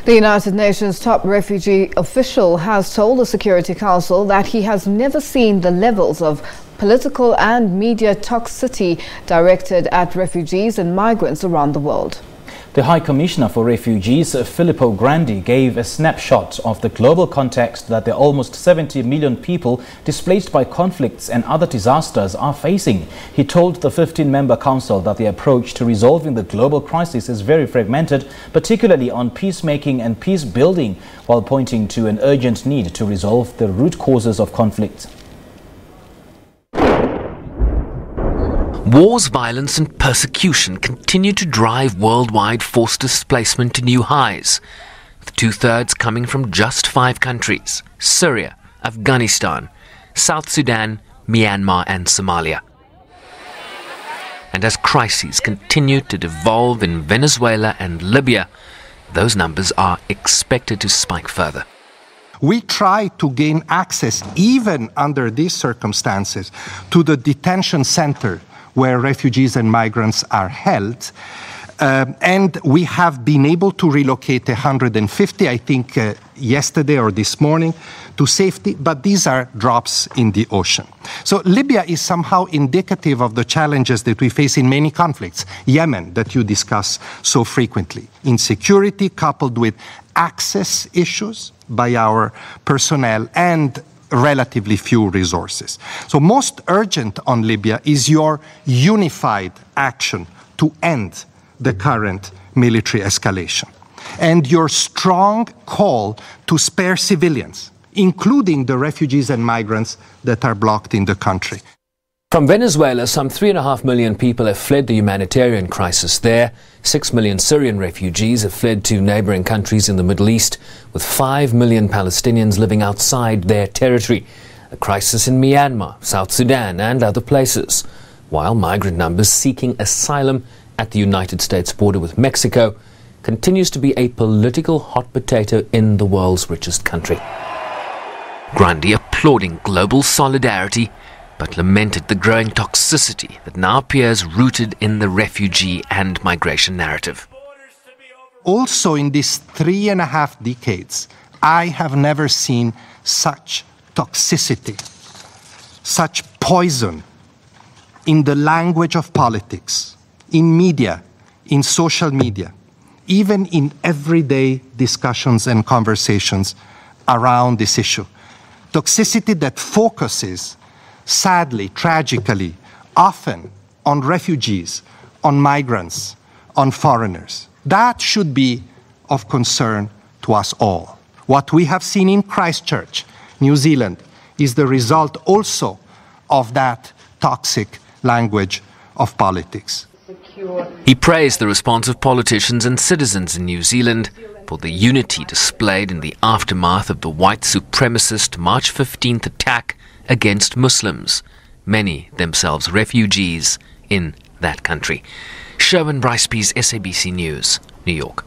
The United Nations top refugee official has told the Security Council that he has never seen the levels of political and media toxicity directed at refugees and migrants around the world. The High Commissioner for Refugees Filippo Grandi gave a snapshot of the global context that the almost 70 million people displaced by conflicts and other disasters are facing. He told the 15-member council that the approach to resolving the global crisis is very fragmented, particularly on peacemaking and peace building, while pointing to an urgent need to resolve the root causes of conflict. Wars, violence and persecution continue to drive worldwide forced displacement to new highs, with two-thirds coming from just 5 countries: Syria, Afghanistan, South Sudan, Myanmar and Somalia. And as crises continue to devolve in Venezuela and Libya, those numbers are expected to spike further. We try to gain access, even under these circumstances, to the detention center where refugees and migrants are held. And we have been able to relocate 150, I think, yesterday or this morning, to safety, but these are drops in the ocean. So Libya is somehow indicative of the challenges that we face in many conflicts. Yemen, that you discuss so frequently. Insecurity coupled with access issues by our personnel and relatively few resources. So most urgent on Libya is your unified action to end the current military escalation and your strong call to spare civilians, including the refugees and migrants that are blocked in the country. From Venezuela, some 3.5 million people have fled the humanitarian crisis there. 6 million Syrian refugees have fled to neighboring countries in the Middle East, with 5 million Palestinians living outside their territory. A crisis in Myanmar, South Sudan and other places, while migrant numbers seeking asylum at the United States border with Mexico continues to be a political hot potato in the world's richest country. Grandi applauding global solidarity, but lamented the growing toxicity that now appears rooted in the refugee and migration narrative. Also in these 3.5 decades, I have never seen such toxicity, such poison in the language of politics, in media, in social media, even in everyday discussions and conversations around this issue. Toxicity that focuses, sadly, tragically, often on refugees, on migrants, on foreigners. That should be of concern to us all. What we have seen in Christchurch, New Zealand, is the result also of that toxic language of politics. He praised the response of politicians and citizens in New Zealand for the unity displayed in the aftermath of the white supremacist March 15th attack against Muslims, many themselves refugees in that country. Sherwin Bryce-Pease, SABC News, New York.